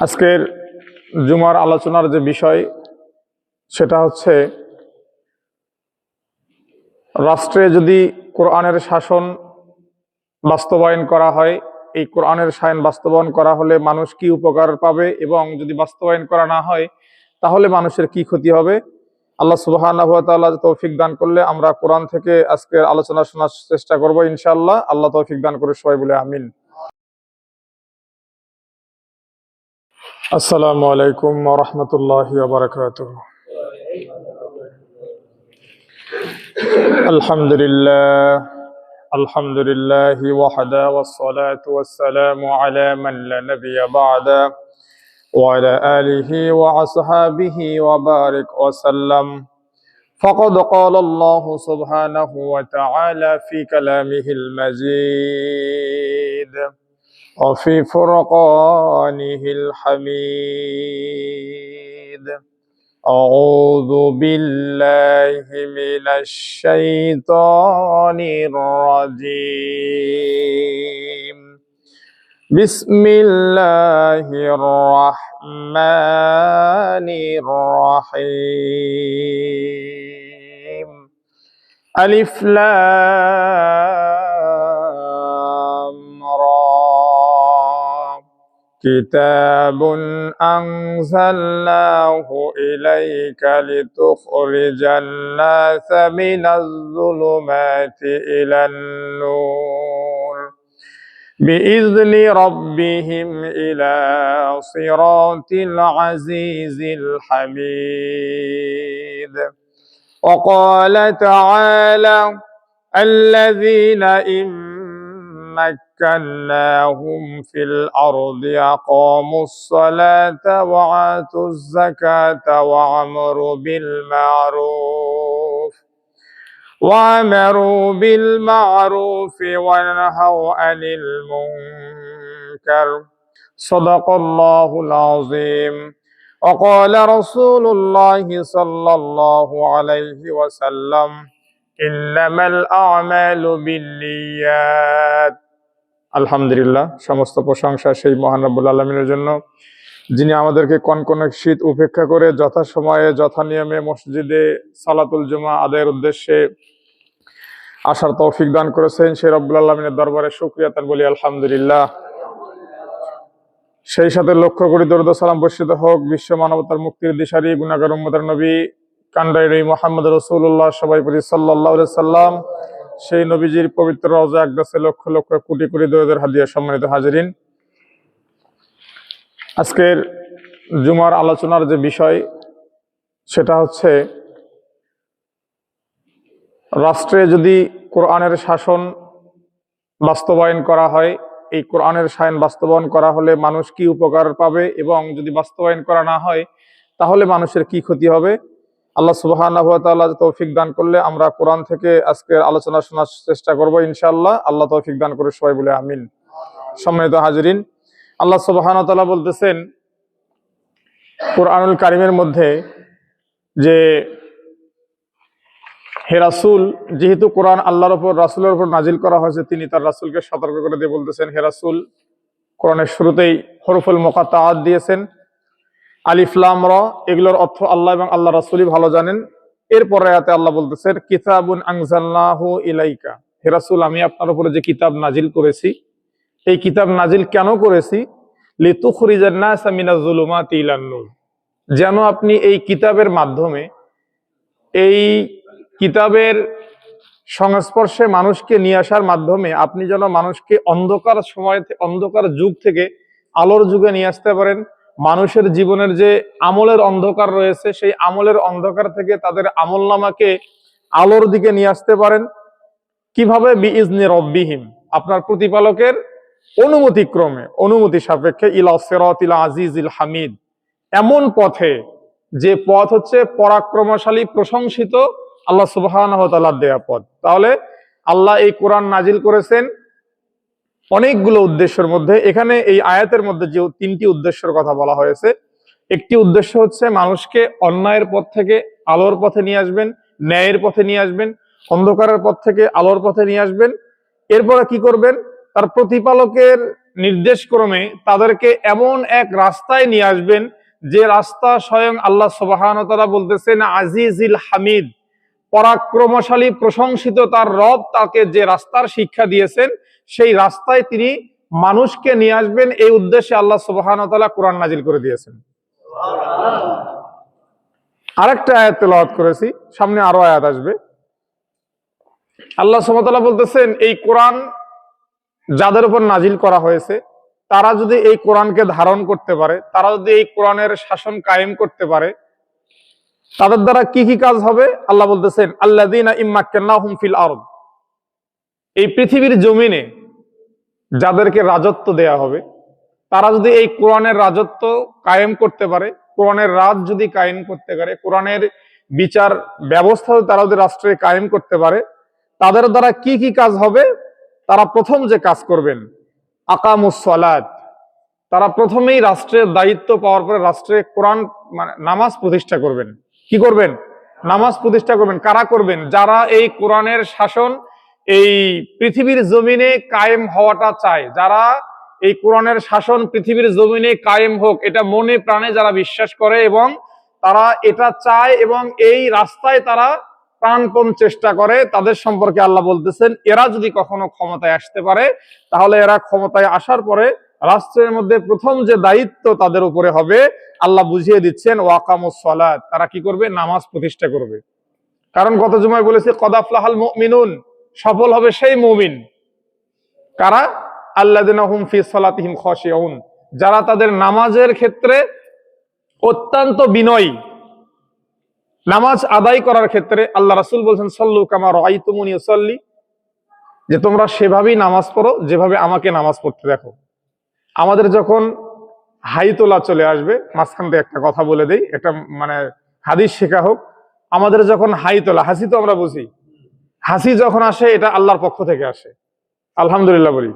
আজকের জুমার আলোচনার যে বিষয় সেটা হচ্ছে রাষ্ট্রে যদি কোরআনের শাসন বাস্তবায়ন করা হয়, এই কোরআনের শাসন বাস্তবায়ন করা হলে মানুষ কি উপকার পাবে এবং যদি বাস্তবায়ন করা না হয় তাহলে মানুষের কি ক্ষতি হবে। আল্লাহ সুবহানাহু ওয়া তাআলা তৌফিক দান করলে আমরা কোরআন থেকে আজকের আলোচনা শোনার চেষ্টা করব ইনশাআল্লাহ। আল্লাহ তৌফিক দান করে সবাই বলে আমিন। আসসালামু আলাইকুম ওয়া রাহমাতুল্লাহি ওয়া বারাকাতুহু। আলহামদুলিল্লাহ আলহামদুলিল্লাহি ওয়াহদা ওয়াসসালাতু ওয়াসসালামু আলা মান লা নাবিয়্যা বা'দা ওয়া আলা আলিহি ওয়া আসহাবিহি ওয়া বারিক ওয়া সাল্লাম। ফাকাদ ক্বালা আল্লাহু সুবহানাহু ওয়া তাআলা ফি কালামিহিল মাজিদ ওয়া ফি ফুরকানিহিল হামিদ। أعوذ بالله من الشيطان الرجيم. بسم الله الرحمن الرحيم. ألف لام را. كتاب أنزلناه إليك لتخرج الناس من الظلمات إلى النور بإذن ربهم إلى صراط العزيز الحميد. وقال تعالى: الذين إن مكناهم في الأرض أقاموا الصلاة وآتوا الزكاة وأمروا بالمعروف ونهوا عن المنكر. صدق الله العظيم. وقال رسول الله صلى الله عليه وسلم: إنما الأعمال بالنيات. আলহামদুলিল্লাহ, সমস্ত প্রশংসা সেই মহান রব্বুল আলামিনের জন্য, যিনি আমাদেরকে কনকনে শীত উপেক্ষা করে যথাসময়ে যথানিয়মে মসজিদে সালাতুল জুমা আদায়ের উদ্দেশ্যে আসার তৌফিক দান করেছেন। সেই রব্বুল আলামিনের দরবারে শুকরিয়া তার বলি আলহামদুলিল্লাহ। সেই সাথে লক্ষ কোটি দরুদ ও সালাম বর্ষিত হোক বিশ্ব মানবতার মুক্তির দিশারি গুনাহগার উম্মতের নবী কান্ডারি মুহাম্মদ রাসূলুল্লাহ সবাই প্রতি সাল্লাল্লাহু আলাইহি সাল্লাম, সেই নবীজির পবিত্র রওজা আকদাসে লক্ষ লক্ষ কোটি কোটি দরুদের হাদিয়া। সম্মানিত হাজিরিন, আজকের জুমার আলোচনার যে বিষয় সেটা হচ্ছে রাষ্ট্রে যদি কোরআনের শাসন বাস্তবায়ন করা হয়, এই কোরআনের শাসন বাস্তবায়ন করা হলে মানুষ কি উপকার পাবে এবং যদি বাস্তবায়ন করা না হয় তাহলে মানুষের কি ক্ষতি হবে। আল্লাহ সুবহানাহু ওয়া তাআলা তৌফিক দান করলে আমরা কোরআন থেকে আজকের আলোচনা শোনার চেষ্টা করব ইনশাআল্লাহ। আল্লাহ তৌফিক দান করে সবাই বলে আমিন। সম্মানিত হাজিরিন, আল্লাহ সুবহানাহু ওয়া তাআলা বলতেছেন কোরআনুল কারীমের মধ্যে যে হে রাসূল, যেহেতু কোরআন আল্লাহর উপর রাসূলের উপর নাজিল করা হয়েছে, তিনি তার রাসূলকে সতর্ক করে দিয়ে বলতেছেন, হে রাসূল, কোরআনের শুরুতেই হরফুল মুকাত্তাআত দিয়েছেন, আলিফ লাম রা, এগুলোর অর্থ আল্লাহ এবং আল্লাহ রাসূলই ভালো জানেন। এরপরে আয়াতে আল্লাহ বলতেছেন কিতাবুন আনজালনাহু ইলাইকা, হে রাসূল, আমি আপনার উপরে যে কিতাব নাজিল করেছি, এই কিতাব নাজিল কেন করেছি? লিতুখরিজান নাসা মিনাজ যুলুমাতি ইলান নূর, যেন আপনি এই কিতাবের মাধ্যমে, এই কিতাবের সংস্পর্শে মানুষকে নিয়ে আসার মাধ্যমে আপনি যেন মানুষকে অন্ধকার যুগ থেকে আলোর যুগে নিয়ে আসতে পারেন। মানুষের জীবনের যে আমলের অন্ধকার রয়েছে, সেই আমলের অন্ধকার থেকে তাদের আমলনামাকে আলোর দিকে নিয়ে আসতে পারেন। কিভাবে? বিইজনি রব্বিহিম, আপনার প্রতিপালকের অনুমতি সাপেক্ষে, ইলা সিরাতিল আজিজিল হামিদ, এমন পথে, যে পথ হচ্ছে পরাক্রমশালী প্রশংসিত আল্লাহ সুবহানাহু ওয়া তাআলার দেয়া পথ। তাহলে আল্লাহ এই কোরআন নাজিল করেছেন অনেকগুলো উদ্দেশ্যের মধ্যে। এখানে এই আয়াতের মধ্যে যে তিনটি উদ্দেশ্যের কথা বলা হয়েছে, একটি উদ্দেশ্য হচ্ছে মানুষকে অন্যায়ের পথ থেকে আলোর পথে নিয়ে আসবেন, ন্যায়ের পথে নিয়ে আসবেন, অন্ধকারের পথ থেকে আলোর পথে নিয়ে আসবেন। এরপরে কি করবেন? তার প্রতিপালকের নির্দেশ ক্রমে তাদেরকে এমন এক রাস্তায় নিয়ে আসবেন যে রাস্তা স্বয়ং আল্লাহ সুবহানাহু ওয়া তাআলা বলতেছেন আজিজিল হামিদ, পরাক্রমশালী প্রশংসিত তার রব তাকে যে রাস্তার শিক্ষা দিয়েছেন সেই রাস্তায় তিনি মানুষকে নিয়ে আসবেন। এই উদ্দেশ্যে আল্লাহ সুবহানাহু ওয়া তাআলা কোরআন নাজিল করে দিয়েছেন। আরেকটা আয়াত তেলাওয়াত করেছি, সামনে আরো আয়াত আসবে। আল্লাহ সুবহানাহু ওয়া তাআলা বলতেছেন এই কোরআন যাদের উপর নাজিল করা হয়েছে তারা যদি এই কোরআনকে ধারণ করতে পারে, তারা যদি এই কোরআনের শাসন কায়েম করতে পারে, তাদের দ্বারা কি কি কাজ হবে? আল্লাহ বলতেছেন আল্লাযীনা ইম্মাক্কান্নাহুম ফিল আরদ, এই পৃথিবীর জমিনে যাদেরকে রাজত্ব দেয়া হবে তারা যদি এই কোরআনের রাজত্ব কায়েম করতে পারে, কোরআনের রাজ যদি কায়েম করতে পারে, কোরআনের বিচার ব্যবস্থা তারা যদি রাষ্ট্রে কায়েম করতে পারে, তাদের দ্বারা কি কি কাজ হবে? তারা প্রথম যে কাজ করবেন আকামুস সালাত, তারা প্রথমেই রাষ্ট্রের দায়িত্ব পাওয়ার পরে রাষ্ট্রে কোরআন মানে নামাজ প্রতিষ্ঠা করবেন। কি করবেন? নামাজ প্রতিষ্ঠা করবেন। কারা করবেন? যারা এই কোরআনের শাসন এই পৃথিবীর জমিনে কায়েম হওয়াটা চায়, যারা এই কোরআনের শাসন পৃথিবীর জমিনে কায়েম হোক এটা মনে প্রাণে যারা বিশ্বাস করে এবং তারা এটা চায় এবং এই রাস্তায় তারা প্রাণপণ চেষ্টা করে, তাদের সম্পর্কে আল্লাহ বলতেছেন এরা যদি কখনো ক্ষমতায় আসতে পারে তাহলে এরা ক্ষমতায় আসার পরে রাষ্ট্রের মধ্যে প্রথম যে দায়িত্ব তাদের উপরে হবে আল্লাহ বুঝিয়ে দিচ্ছেন ওয়াকামুস সালাত, তারা কি করবে? নামাজ প্রতিষ্ঠা করবে। কারণ গত জুমায় বলেছে কদ আফলাহাল মুমিনুন, সফল হবে সেই মুমিন কারা? আল্লাযিনা হুম ফি সালাতিহিম খাশিউন, যারা তাদের নামাজের ক্ষেত্রে অত্যন্ত বিনয়ী। নামাজ আদায় করার ক্ষেত্রে আল্লাহ রাসূল বলছেন সল্লু কামা রাআইতুমুনি উসাল্লি, যে তোমরা সেভাবেই নামাজ পড়ো যেভাবে আমাকে নামাজ পড়তে দেখো। আমাদের যখন হাইতোলা চলে আসবে, মাঝখান দিয়ে একটা কথা বলে দেই, এটা মানে হাদিস শেখা হোক। আমাদের যখন হাইতোলা, হাসি তো আমরা বুঝি, হাসি যখন আসে এটা আল্লাহর পক্ষ থেকে আসে, আলহামদুলিল্লাহ বলি।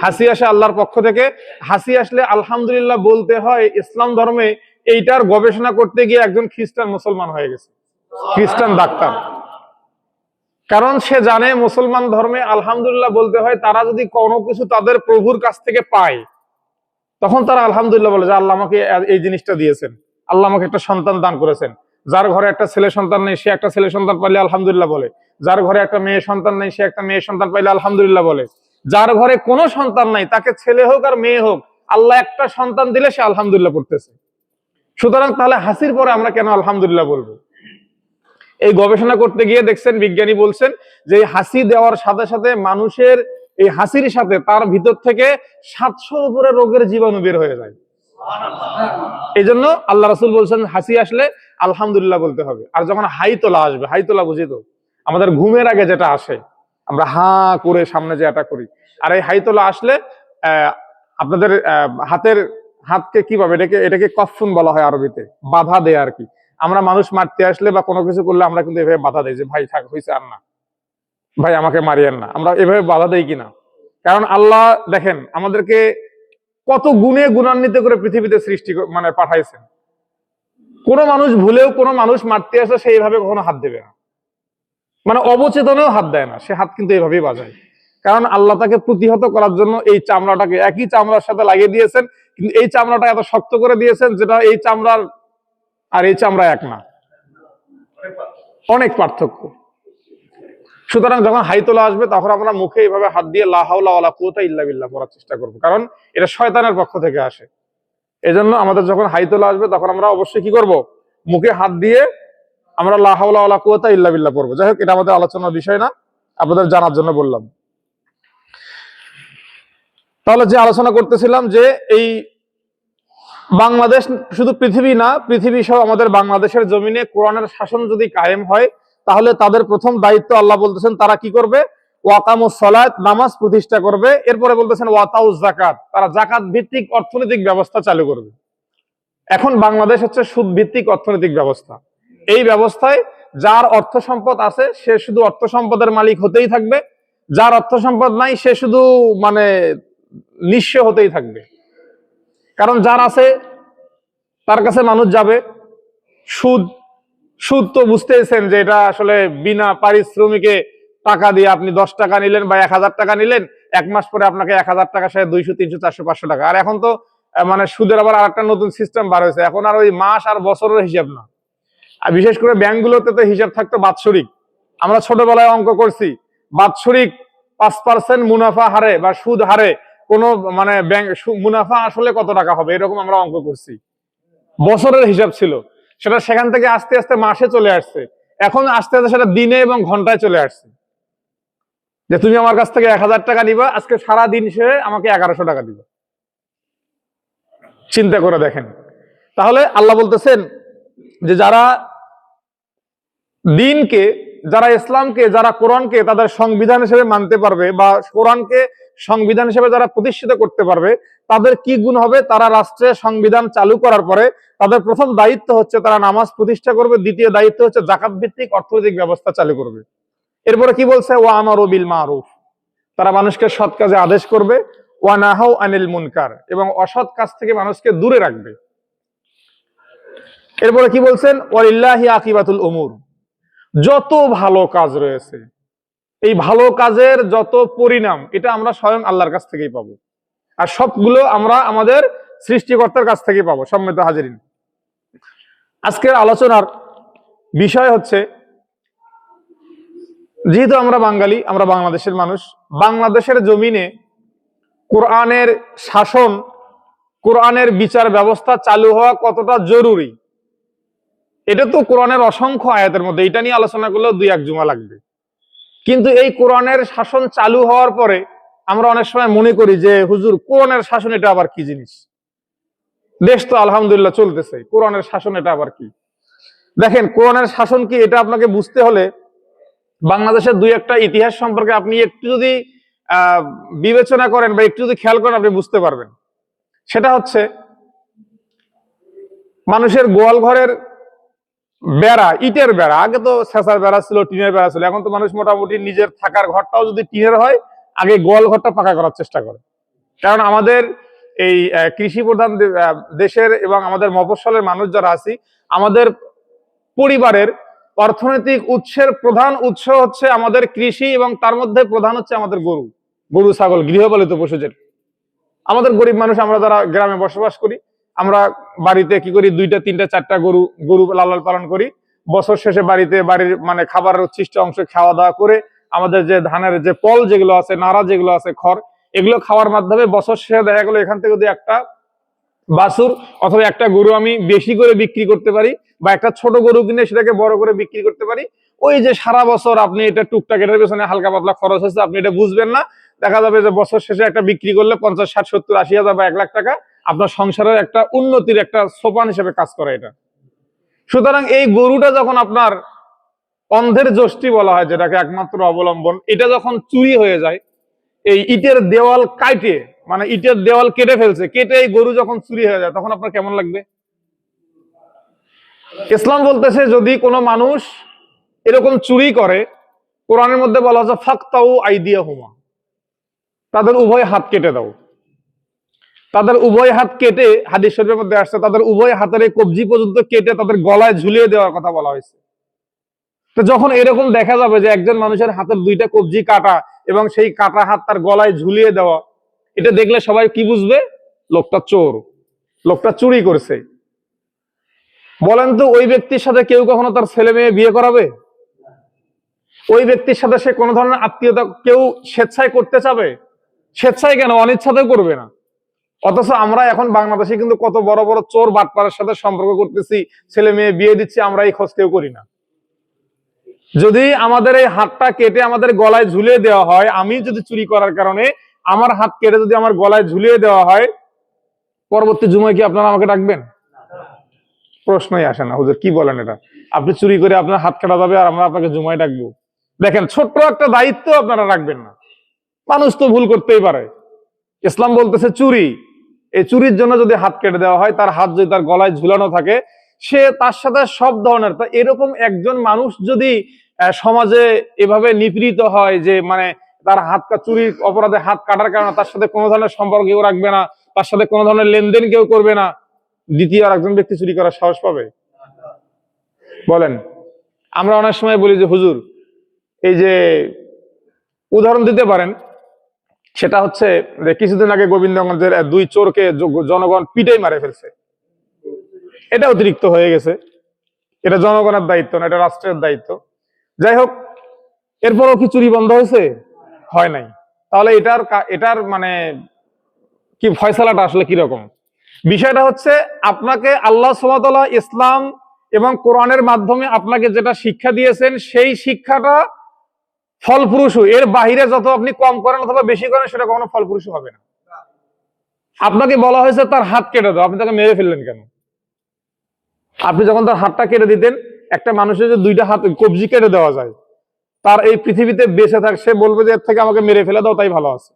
হাসি আসে আল্লাহর পক্ষ থেকে। হাসি আসলে আলহামদুলিল্লাহ বলতে হয়। ইসলাম ধর্মে এইটার গবেষণা করতে গিয়ে একজন খ্রিস্টান মুসলমান হয়ে গেছে, খ্রিস্টান ডাক্তার। কারণ সে জানে মুসলমান ধর্মে আলহামদুলিল্লাহ বলতে হয় তারা যদি কোনো কিছু তাদের প্রভুর কাছ থেকে পায় তখন তারা আলহামদুলিল্লাহ বলে যে আল্লাহ আমাকে এই জিনিসটা দিয়েছেন, আল্লাহ আমাকে একটা সন্তান দান করেছেন। যার ঘরে একটা ছেলে সন্তান নেই সে একটা ছেলে সন্তান পাইলে আলহামদুলিল্লাহ বলে, যার ঘরে একটা মেয়ে সন্তান নেই সে একটা মেয়ে সন্তান পাইলে আলহামদুলিল্লাহ বলে, যার ঘরে কোনো সন্তান নাই তাকে ছেলে হোক আর মেয়ে হোক আল্লাহ একটা সন্তান দিলে সে আলহামদুলিল্লাহ পড়তেছে। সুতরাং তাহলে হাসির পরে আমরা কেন আলহামদুলিল্লাহ বলবো? এই গবেষণা করতে গিয়ে দেখছেন বিজ্ঞানী বলছেন যে হাসি দেওয়ার সাথে সাথে মানুষের এই হাসির সাথে তার ভিতর থেকে 700 উপরে রোগের জীবাণু বের হয়ে যায়। এই জন্য আল্লাহ রাসূল বলছেন হাসি আসলে আলহামদুলিল্লাহ বলতে হবে। আর যখন হাইতোলা আসবে, হাইতোলা বুঝি তো আমাদের ঘুমের আগে যেটা আসে, আমরা হা করে সামনে যে এটা করি, আর এই হাইতোলা আসলে আপনাদের হাতকে কিভাবে এটাকে কফুন বলা হয় আরবিতে, বাধা দেয় আর কি। আমরা মানুষ মারতে আসলে বা কোনো কিছু করলে আমরা কিন্তু এভাবে বাধা দেই যে ভাই থাক হইছে আর না, ভাই আমাকে মারিয়েন না, আমরা এভাবে বাধা দেই কিনা? কারণ আল্লাহ দেখেন আমাদেরকে কত গুণে গুণান্বিত করে পৃথিবীতে সৃষ্টি মানে পাঠাইছেন। কোনো মানুষ ভুলেও কোনো মানুষ মারতে আসলে সে এইভাবে কখনো হাত দেবে না, মানে অবচেতনেও হাত দেয় না, সে হাত কিন্তু এইভাবেই বাজায়। কারণ আল্লাহ তাকে প্রতিহত করার জন্য এই চামড়াটাকে একই চামড়ার সাথে লাগিয়ে দিয়েছেন, কিন্তু এই চামড়াটা এত শক্ত করে দিয়েছেন যেটা এই চামড়ার আর এই চামড়া এক না, অনেক পার্থক্য। সুতরাং যখন হাইতোলা আসবে তখন আমরা মুখে এইভাবে হাত দিয়ে লা হাওলা ওয়ালা কুওয়াতা ইল্লা বিল্লাহ পড়ার চেষ্টা করব, কারণ এটা শয়তানের পক্ষ থেকে আসে। এজন্য আমাদের যখন হাইতোলা আসবে তখন আমরা অবশ্যই কি করব? মুখে হাত দিয়ে আমরা লা হাওলা ওয়ালা কুওয়াতা ইল্লা বিল্লাহ পড়বো। যাই হোক, এটা আমাদের আলোচনার বিষয় না, আপনাদের জানার জন্য বললাম। তাহলে যে আলোচনা করতেছিলাম যে এই বাংলাদেশ শুধু পৃথিবী না, পৃথিবী সহ আমাদের বাংলাদেশের জমিনে কোরআনের শাসন যদি কায়েম হয় তাহলে তাদের প্রথম দায়িত্ব আল্লাহ বলতেছেন তারা কি করবে? ওয়াকামুস সালাত, নামাজ প্রতিষ্ঠা করবে। এরপরে বলতেছেন ওয়াতাউজ যাকাত, তারা যাকাত ভিত্তিক অর্থনৈতিক ব্যবস্থা চালু করবে। এখন বাংলাদেশ হচ্ছে সুদ ভিত্তিক অর্থনৈতিক ব্যবস্থা। এই ব্যবস্থায় যার অর্থ সম্পদ আছে সে শুধু অর্থ সম্পদের মালিক হতেই থাকবে, যার অর্থ সম্পদ নাই সে শুধু মানে নিঃস্ব হতেই থাকবে। কারণ যার আছে তার কাছে মানুষ যাবে। সুদ সুদ তো বুঝতেছেন যে এটা আসলে বিনা পারিশ্রমিকে টাকা দিয়ে আপনি 10 টাকা নিলেন বা 1000 টাকা নিলেন, এক মাস পরে আপনাকে 1000 টাকা সে 200, 300, 400, 500 টাকা। আর এখন তো মানে সুদের আবার আরেকটা নতুন সিস্টেম বার হয়েছে, এখন আর ওই মাস আর বছরের হিসাব না। আর বিশেষ করে ব্যাংকগুলোতে তো হিসাব থাকতো বাৎসরিক। আমরা ছোটবেলায় অঙ্ক করছি, বাৎসরিক 5% মুনাফা হারে বা সুদ হারে কোন মানে ব্যাংক মুনাফা আসলে কত টাকা হবে, এরকম আমরা অঙ্ক করছি। বছরের হিসাব ছিল সেটা, সেখান থেকে আস্তে আস্তে মাসে চলে আসছে, এখন আস্তে আস্তে সেটা দিনে এবং ঘন্টায় চলে আসছে। যে তুমি আমার কাছ থেকে 1000 টাকা নিবা, আজকে সারা দিন সে আমাকে 1100 টাকা দিবা। চিন্তা করে দেখেন। তাহলে আল্লাহ বলতেছেন যে যারা দিনকে, যারা ইসলামকে, যারা কোরআনকে তাদের সংবিধান হিসেবে মানতে পারবে বা কোরআনকে সংবিধান হিসেবে যারা প্রতিষ্ঠিত করতে পারবে, তাদের কি গুণ হবে? তারা রাষ্ট্রে সংবিধান চালু করার পরে তাদের প্রথম দায়িত্ব হচ্ছে তারা নামাজ প্রতিষ্ঠা করবে, দ্বিতীয় দায়িত্ব হচ্ছে জাকাত ভিত্তিক অর্থনৈতিক ব্যবস্থা চালু করবে। এরপরে কি বলছে? ওয়া আমারু বিল মারুফ, তারা মানুষকে সৎ কাজে আদেশ করবে, ওয়া নাহাউ আনিল মুনকার, এবং অসৎ কাজ থেকে মানুষকে দূরে রাখবে। এরপরে কি বলছেন? ওয়ালিল্লাহি আকিবাতুল উমুর, যত ভালো কাজ রয়েছে এই ভালো কাজের যত পরিণাম এটা আমরা স্বয়ং আল্লাহর কাছ থেকেই পাবো, আর সবগুলো আমরা আমাদের সৃষ্টিকর্তার কাছ থেকেই পাবো। সম্মানিত হাজিরিন, আজকের আলোচনার বিষয় হচ্ছে, যেহেতু আমরা বাঙালি, আমরা বাংলাদেশের মানুষ, বাংলাদেশের জমিনে কোরআনের শাসন, কোরআনের বিচার ব্যবস্থা চালু হওয়া কতটা জরুরি, এটা তো কোরআনের অসংখ্য আয়াতের মধ্যে, এটা নিয়ে আলোচনা করলেও 2-1 জুমা লাগবে। কিন্তু এই কোরআনের শাসন চালু হওয়ার পরে আমরা অনেক সময় মনে করি যে হুজুর কোরআনের শাসন এটা আবার কি জিনিস, দেশ তো আলহামদুলিল্লাহ চলতেছে, কোরআনের শাসন এটা আবার কি? দেখেন, কোরআনের শাসন কি এটা আপনাকে বুঝতে হলে বাংলাদেশের 2-1টা ইতিহাস সম্পর্কে আপনি একটু যদি বিবেচনা করেন বা একটু যদি খেয়াল করেন, আপনি বুঝতে পারবেন। সেটা হচ্ছে, মানুষের গোয়াল ঘরের বেড়া, ইটের বেড়া, আগে তো ছেঁচার বেড়া ছিল, টিনের বেড়া ছিল, এখন তো মানুষ মোটামুটি নিজের থাকার ঘরটাও যদি টিনের হয়, আগে গোয়াল ঘরটা পাকা করার চেষ্টা করে। কারণ আমাদের এই কৃষি প্রধান দেশের এবং আমাদের মফস্বলের মানুষ যারা আছি, আমাদের পরিবারের অর্থনৈতিক উৎসের প্রধান উৎস হচ্ছে আমাদের কৃষি, এবং তার মধ্যে প্রধান হচ্ছে আমাদের গরু ছাগল, গৃহপালিত পশু। যেটা আমাদের গরিব মানুষ, আমরা যারা গ্রামে বসবাস করি, আমরা বাড়িতে কি করি, 2টা 3টা 4টা গরু লালন পালন করি। বছর শেষে বাড়িতে বাড়ির মানে খাবারের উচ্ছিষ্ট অংশ খাওয়া দাওয়া করে, আমাদের যে ধানের যে পল যেগুলো আছে, নাড়া যেগুলো আছে, খড়, এগুলো খাওয়ার মাধ্যমে বছর শেষে দেখা গেলো এখান থেকে যদি একটা বাছুর অথবা একটা গরু আমি বেশি করে বিক্রি করতে পারি, বা একটা ছোট গরু কিনে সেটাকে বড় করে বিক্রি করতে পারি, ওই যে সারা বছর আপনি এটা টুকটাক এটার পেছনে হালকা পাতলা খরচ হচ্ছে, আপনি এটা বুঝবেন না। দেখা যাবে যে বছর শেষে একটা বিক্রি করলে 50, 60, 70, 80 হাজার বা 1 লাখ টাকা আপনার সংসারের একটা উন্নতির একটা সোপান হিসেবে কাজ করে এটা। সুতরাং এই গরুটা যখন আপনার অন্ধের যষ্টি বলা হয়, যেটাকে একমাত্র অবলম্বন, এটা যখন চুরি হয়ে যায়, এই ইটের দেওয়াল কাটে, মানে ইটের দেওয়াল কেটে ফেলছে, কেটে এই গরু যখন চুরি হয়ে যায়, তখন আপনার কেমন লাগবে? ইসলাম বলতেছে যদি কোনো মানুষ এরকম চুরি করে, কোরআনের মধ্যে বলা হচ্ছে ফাকতাউ আইদিয়াহুমা, তাদের উভয় হাত কেটে দাও। তাদের উভয় হাত কেটে, হাদিস শরীফের মধ্যে আসছে, তাদের উভয় হাতের এই কবজি পর্যন্ত কেটে তাদের গলায় ঝুলিয়ে দেওয়ার কথা বলা হয়েছে। তো যখন এরকম দেখা যাবে যে একজন মানুষের হাতের 2টা কবজি কাটা এবং সেই কাটা হাত তার গলায় ঝুলিয়ে দেওয়া, এটা দেখলে সবাই কি বুঝবে? লোকটা চোর, লোকটা চুরি করছে। বলেন তো, ওই ব্যক্তির সাথে কেউ কখনো তার ছেলে মেয়ে বিয়ে করাবে? ওই ব্যক্তির সাথে সে কোনো ধরনের আত্মীয়তা কেউ স্বেচ্ছায় করতে চাবে? স্বেচ্ছায় কেন, অনিচ্ছাতেও করবে না। অথচ আমরা এখন বাংলাদেশে কিন্তু কত বড় বড় চোর বাটপারের সাথে সম্পর্ক করতেছি, ছেলে মেয়ে বিয়ে দিচ্ছি, আমরা এই খোঁজ কেউ করি না। যদি আমাদের এই হাতটা কেটে আমাদের গলায় ঝুলিয়ে দেওয়া হয়, আমি যদি চুরি করার কারণে আমার হাত কেটে যদি আমার গলায় ঝুলিয়ে দেওয়া হয়, পরবর্তী জুমায় কি আপনারা আমাকে ডাকবেন? প্রশ্নই আসে না। হুজুর কি বলেন এটা? আপনি চুরি করে আপনার হাত কাটা যাবে আর আমরা আপনাকে জুমায় ডাকবো? দেখেন, ছোট্ট একটা দায়িত্ব আপনারা রাখবেন না। মানুষ তো ভুল করতেই পারে। ইসলাম বলতেছে চুরি, এই চুরির জন্য যদি হাত কেটে দেওয়া হয়, তার হাত যদি তার গলায় ঝুলানো থাকে, সে তার সাথে সব ধরনের, এরকম একজন মানুষ যদি সমাজে এভাবে নিপীড়িত হয় যে মানে তার চুরির অপরাধে হাত কাটার কারণে তার সাথে কোনো ধরনের সম্পর্ক কেউ রাখবে না, তার সাথে কোনো ধরনের লেনদেন কেউ করবে না, দ্বিতীয় আর একজন ব্যক্তি চুরি করার সাহস পাবে? বলেন। আমরা অনেক সময় বলি যে হুজুর, এই যে উদাহরণ দিতে পারেন, সেটা হচ্ছে যে কিছুদিন আগে গোবিন্দগঞ্জের দুই চোরকে জনগণ পিটাই মারে ফেলছে। এটা অতিরিক্ত হয়ে গেছে, এটা জনগণের দায়িত্ব না, এটা রাষ্ট্রের দায়িত্ব। যাই হোক, এরপরও কি চুরি বন্ধ হয়েছে? হয় নাই। তাহলে এটার মানে কি ফয়সালাটা আসলে কিরকম? বিষয়টা হচ্ছে, আপনাকে আল্লাহ সুবহানাহু ওয়া তাআলা ইসলাম এবং কোরআনের মাধ্যমে আপনাকে যেটা শিক্ষা দিয়েছেন, সেই শিক্ষাটা ফলপ্রসূ। এর বাহিরে যত আপনি কম করেন অথবা বেশি করেন, সেটা কখনো ফলপ্রসূ হবে না। আপনাকে বলা হয়েছে তার হাত কেটে দাও, আপনি তাকে মেরে ফেললেন কেন? আপনি যখন তার হাতটা কেটে দিতেন, একটা মানুষের যে দুইটা হাত কবজি কেটে দেওয়া যায়, তার এই পৃথিবীতে বেঁচে থাক, সে বলবে যে এর থেকে আমাকে মেরে ফেলে দাও, তাই ভালো আছে।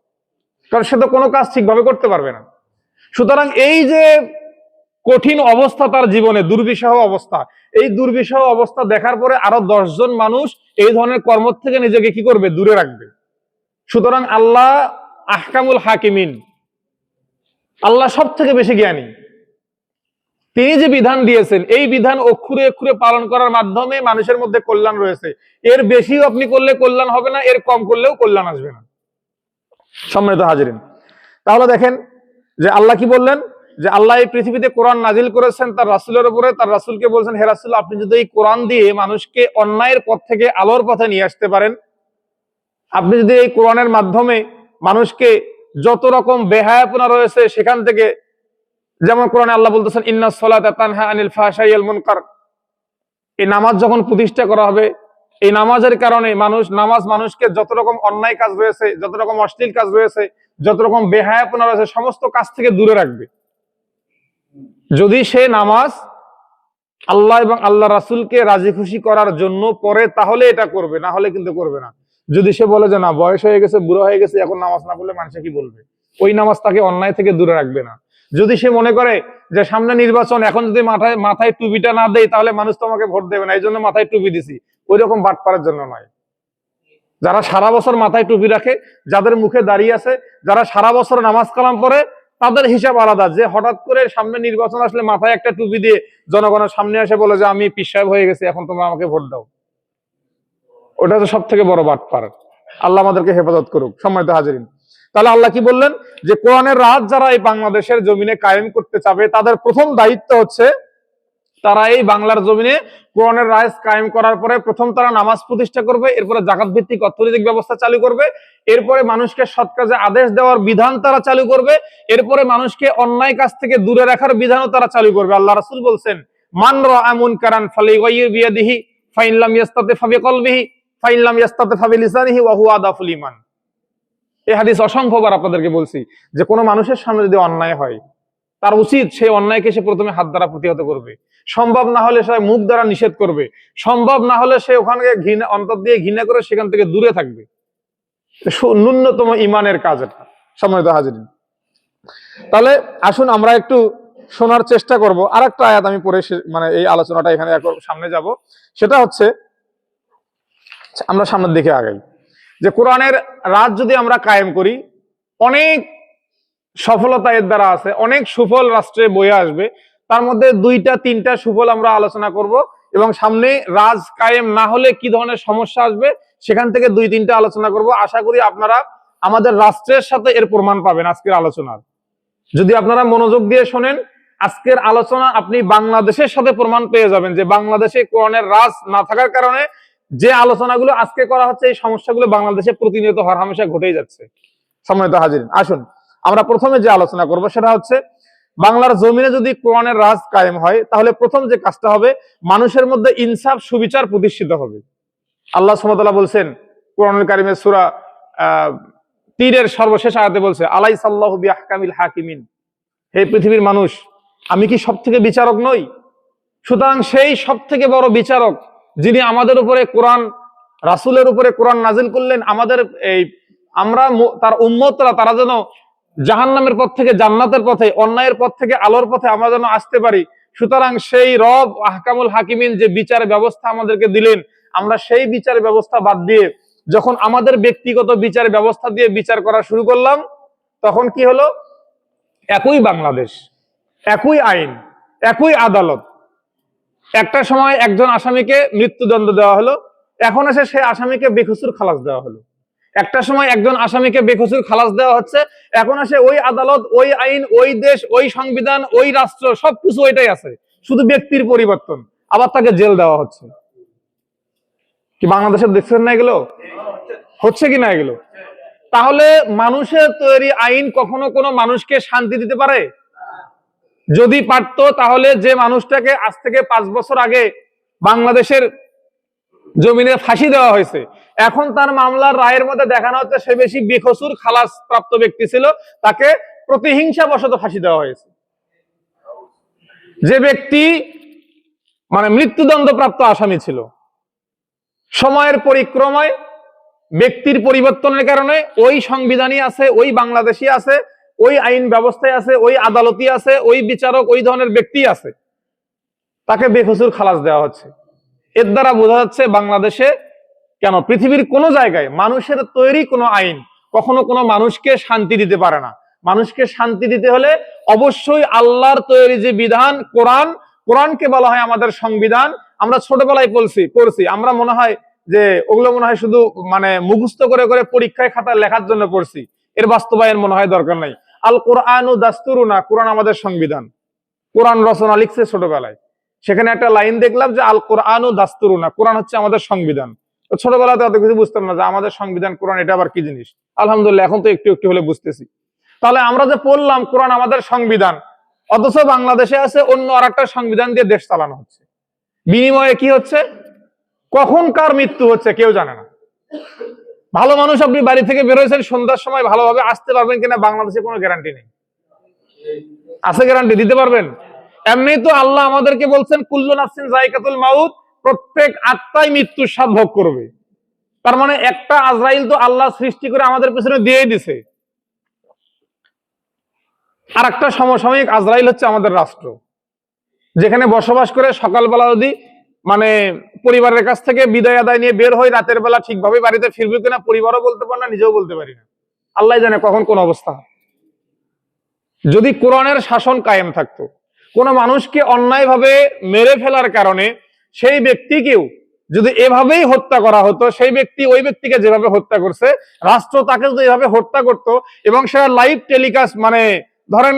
কারণ সে তো কোনো কাজ ঠিকভাবে করতে পারবে না। সুতরাং এই যে কঠিন অবস্থা তার জীবনে, দুর্বিষহ অবস্থা, এই দুর্বিষহ অবস্থা দেখার পরে আরো 10 জন মানুষ এই ধরনের কর্ম থেকে নিজেকে কি করবে? দূরে রাখবে। সুতরাং আল্লাহ আহকামুল হাকিমিন, আল্লাহ সব থেকে বেশি জ্ঞানী। তিনি যে বিধান দিয়েছেন, এই বিধান অক্ষরে অক্ষরে পালন করার মাধ্যমে মানুষের মধ্যে কল্যাণ রয়েছে। এর বেশিও আপনি করলে কল্যাণ হবে না, এর কম করলেও কল্যাণ আসবে না। সম্মানিত হাজিরিন, তাহলে দেখেন যে আল্লাহ কি বললেন, যে আল্লাহ এই পৃথিবীতে কোরআন নাজিল করেছেন তার রাসূলের উপরে। তার রাসূলকে বলছেন, হে রাসূল, আপনি যদি এই কোরআন দিয়ে মানুষকে অন্যায়ের পথ থেকে আলোর পথে নিয়ে আসতে পারেন, আপনি যদি এই কোরআনের মাধ্যমে মানুষকে যত রকম বেহায়াপনা রয়েছে সেখান থেকে, যেমন কোরআনে আল্লাহ বলতেছেন, ইন্নাস সালাতা তানহা আনিল ফাহশাই ওয়াল মুনকার, এই নামাজ যখন প্রতিষ্ঠা করা হবে, এই নামাজের কারণে মানুষকে যত রকম অন্যায় কাজ রয়েছে, যত রকম অশ্লীল কাজ রয়েছে, যত রকম বেহায়াপনা রয়েছে, সমস্ত কাজ থেকে দূরে রাখবে। যদি সে নামাজ আল্লাহ এবং আল্লাহ রাসূলকে রাজি খুশি করার জন্য পড়ে, তাহলে এটা করবে, না হলে কিন্তু করবে না। যদি সে বলে যে না, বয়স হয়ে গেছে, বুড়ো হয়ে গেছে, এখন নামাজ না পড়লে মানুষে কি বলবে, ওই নামাজ তাকে অন্যায় থেকে দূরে রাখবে না। যদি সে মনে করে যে সামনে নির্বাচন, এখন যদি মাথায় টুপিটা না দেয় তাহলে মানুষ তোমাকে ভোট দেবে না, এই জন্য মাথায় টুপি দিছি, ওই রকম বাটপাড়ার জন্য নয়। যারা সারা বছর মাথায় টুপি রাখে, যাদের মুখে দাঁড়িয়ে আছে, যারা সারা বছর নামাজ কালাম পড়ে, তাদের হিসাব আলাদা। যে হঠাৎ করে সামনে নির্বাচন আসলে মাথায় একটা টুপি দিয়ে জনগণের সামনে এসে বলে যে আমি পীর সাহেব হয়ে গেছি, এখন তোমরা আমাকে ভোট দাও, ওটা তো সব থেকে বড় বাটপার। আল্লাহ আমাদেরকে হেফাজত করুক। সম্মানিত হাজিরিন, তাহলে আল্লাহ কি বললেন, যে কোরআনের রাজ যারা এই বাংলাদেশের জমিনে কায়েম করতে চাবে, তাদের প্রথম দায়িত্ব হচ্ছে তারা এই বাংলার জমিনে কোরআনের রাজ কায়েম করার পরে প্রথম তারা নামাজ প্রতিষ্ঠা করবে, এরপরে জাকাত ভিত্তিক অর্থনৈতিক ব্যবস্থা চালু করবে, এরপরে মানুষকে সৎ কাজে আদেশ দেওয়ার বিধান তারা চালু করবে, এরপরে মানুষকে অন্যায় কাজ থেকে দূরে রাখার বিধানও তারা চালু করবে। আল্লাহ রাসূল বলছেন, মান রাআ মুনকারান ফালিগাইয়ির বিয়াদিহি ফাইন লাম ইয়াস্তাতি ফাবিকলবিহি ফাইন লাম ইয়াস্তাতি ফাবিলিসানিহি ওয়া হুয়া আদাফুল ঈমান। এই হাদিস অসংখ্যবার আপনাদেরকে বলছি, যে কোনো মানুষের সামনে যদি অন্যায় হয়, তার উচিত সেই অন্যায়কে সে প্রথমে হাত দ্বারা প্রতিহত করবে, সম্ভব না হলে সে মুখ দ্বারা নিষেধ করবে, সম্ভব না হলে সে ওখানে ঘৃণা, অন্তর দিয়ে ঘৃণা করে সেখান থেকে দূরে থাকবে। ন্যূনতম ইমানের কাজ এটা। সম্মানিত হাজিরিন, তাহলে আসুন আমরা একটু শোনার চেষ্টা করব। আর একটা আয়াত আমি পড়ে মানে এই আলোচনাটা এখানে সামনে যাব। সেটা হচ্ছে, আমরা সামনের দিকে আগাই, যে কোরআনের রাজ যদি আমরা কায়েম করি, অনেক সফলতা এর দ্বারা আছে, অনেক সুফল রাষ্ট্রে বয়ে আসবে। তার মধ্যে 2-3টা সুফল আমরা আলোচনা করব, এবং সামনে রাজ কায়েম না হলে কি ধরনের সমস্যা আসবে সেখান থেকে 2-3টা আলোচনা করব। আশা করি আপনারা আমাদের রাষ্ট্রের সাথে এর প্রমাণ পাবেন আজকের আলোচনার। যদি আপনারা মনোযোগ দিয়ে শোনেন আজকের আলোচনা, আপনি বাংলাদেশের সাথে প্রমাণ পেয়ে যাবেন যে বাংলাদেশে কোরআনের রাজ না থাকার কারণে যে আলোচনাগুলো আজকে করা হচ্ছে, এই সমস্যাগুলো বাংলাদেশে প্রতিনিয়ত হরহামেশা ঘটেই যাচ্ছে। সম্মানিত হাজিরিন, আসুন আমরা প্রথমে যে আলোচনা করব সেটা হচ্ছে, বাংলার জমিনে যদি কোরআনের রাজ কায়েম হয়, তাহলে প্রথম যে কাজটা হবে, মানুষের মধ্যে ইনসাফ সুবিচার প্রতিষ্ঠিত হবে। আল্লাহ সুবহানাহু ওয়া তাআলা বলছেন কোরআনুল কারীমের সূরা 3-এর সর্বশেষ আয়াতে বলছে, আলাইসাল্লাহু বিআহকামিল হাকিমিন, হে পৃথিবীর মানুষ, আমি কি সব থেকে বিচারক নই? সুতরাং সেই সব থেকে বড় বিচারক, যিনি আমাদের উপরে কোরআন, রাসূলের উপরে কোরআন নাজিল করলেন, আমাদের আমরা তার উম্মতরা, তারা যেন জাহান্নামের পথ থেকে জান্নাতের পথে, অন্যায়ের পথ থেকে আলোর পথে আমরা যেন আসতে পারি। সুতরাং সেই রব আহকামুল হাকিমিন যে বিচার ব্যবস্থা আমাদেরকে দিলেন, আমরা সেই বিচার ব্যবস্থা বাদ দিয়ে যখন আমাদের ব্যক্তিগত বিচার ব্যবস্থা দিয়ে বিচার করা শুরু করলাম, তখন কি হলো? একই বাংলাদেশ, একই আইন, একই আদালত। একটা সময় একজন আসামিকে মৃত্যুদণ্ড দেওয়া হলো, এখন এসে সেই আসামিকে বেকসুর খালাস দেওয়া হলো। একটা সময় একজন আসামিকে বেকসুর খালাস দেওয়া হচ্ছে, এখন আসে ওই আদালত, ওই আইন, ওই দেশ, ওই সংবিধান, ওই রাষ্ট্র, সবকিছু ওইটাই আছে, শুধু ব্যক্তির পরিবর্তন, আবার তাকে জেল দেওয়া হচ্ছে। কি বাংলাদেশে দেখছেন না এগুলো হচ্ছে কি না এগুলো? তাহলে মানুষের তৈরি আইন কখনো কোনো মানুষকে শান্তি দিতে পারে? যদি পারতো তাহলে যে মানুষটাকে আজ থেকে 5 বছর আগে বাংলাদেশের জমিনে ফাঁসি দেওয়া হয়েছে, এখন তার মামলার রায়ের মধ্যে দেখানো হচ্ছে সে বেশি বেকসুর খালাস প্রাপ্ত ব্যক্তি ছিল, তাকে প্রতিহিংসা বশত ফাঁসি দেওয়া হয়েছে। যে ব্যক্তি মানে মৃত্যুদণ্ড প্রাপ্ত আসামি ছিল, সময়ের পরিক্রমায় ব্যক্তির পরিবর্তনের কারণে ওই সংবিধানই আছে, ওই বাংলাদেশি আছে, ওই আইন ব্যবস্থায় আছে, ওই আদালতই আছে, ওই বিচারক, ওই ধরনের ব্যক্তি আছে, তাকে বেকসুর খালাস দেওয়া হচ্ছে। এর দ্বারা বোঝা যাচ্ছে বাংলাদেশে কেন পৃথিবীর কোন জায়গায় মানুষের তৈরি কোনো আইন কখনো কোনো মানুষকে শান্তি দিতে পারে না। মানুষকে শান্তি দিতে হলে অবশ্যই আল্লাহর তৈরি যে বিধান, কোরআনকে বলা হয় আমাদের সংবিধান। আমরা ছোটবেলায় পড়ছি, আমরা মনে হয় যে ওগুলো মনে হয় শুধু মানে মুখস্থ করে করে পরীক্ষায় খাতায় লেখার জন্য পড়ছি, এর বাস্তবায়ন মনে হয় দরকার নাই। আল কোরআনু দাস্তুরুনা, কোরআন আমাদের সংবিধান। কোরআন রচনা লিখছে ছোটবেলায়, সেখানে একটা লাইন দেখলাম যে আল কোরআনু দাস্তুরুনা, কোরআন হচ্ছে আমাদের সংবিধান। ছোটবেলাতে অত কিছু বুঝতাম না যে আমাদের সংবিধান কোরআন এটা আবার কি জিনিস। আলহামদুলিল্লাহ এখন তো একটু একটু হলে বুঝতেছি। তাহলে আমরা যে পড়লাম কোরআন আমাদের সংবিধান, অথচ বাংলাদেশে আছে অন্য আর একটা সংবিধান দিয়ে দেশ চালানো হচ্ছে। বিনিময়ে কি হচ্ছে, কখন কার মৃত্যু হচ্ছে কেউ জানে না। ভালো মানুষ, আপনি বাড়ি থেকে বের হয়েছেন সন্ধ্যার সময়, ভালোভাবে আসতে পারবেন কিনা বাংলাদেশে কোনো গ্যারান্টি নেই। আছে গ্যারান্টি দিতে পারবেন? এমনি তো আল্লাহ আমাদেরকে বলছেন কুল্লু নাফসিন যায়কাতুল মাউত, প্রত্যেক আত্মাই মৃত্যুর স্বাদ ভোগ করবে। তার মানে একটা আজরাইল তো আল্লাহ সৃষ্টি করে আমাদের পেছনে দিয়ে দিছে। আর একটা সমসাময়িক আজরাইল হচ্ছে আমাদের রাষ্ট্র, যেখানে বসবাস করে সকালবেলা যদি মানে পরিবারের কাছ থেকে বিদায় আদায় নিয়ে বের হয়, রাতের বেলা ঠিকভাবে বাড়িতে ফিরবে কিনা পরিবারও বলতে পারে না, নিজেও বলতে পারি না। আল্লাহ জানে কখন কোন অবস্থা। যদি কোরআনের শাসন কায়েম থাকতো, কোন মানুষকে অন্যায়ভাবে মেরে ফেলার কারণে সেই ব্যক্তিকেও যদি এভাবেই হত্যা করা হতো, সেই ব্যক্তি ওই ব্যক্তিকে যেভাবে হত্যা করছে, রাষ্ট্র তাকে যদি এভাবে হত্যা করত, এবং সেটা লাইভ টেলিকাস্ট, মানে ধরেন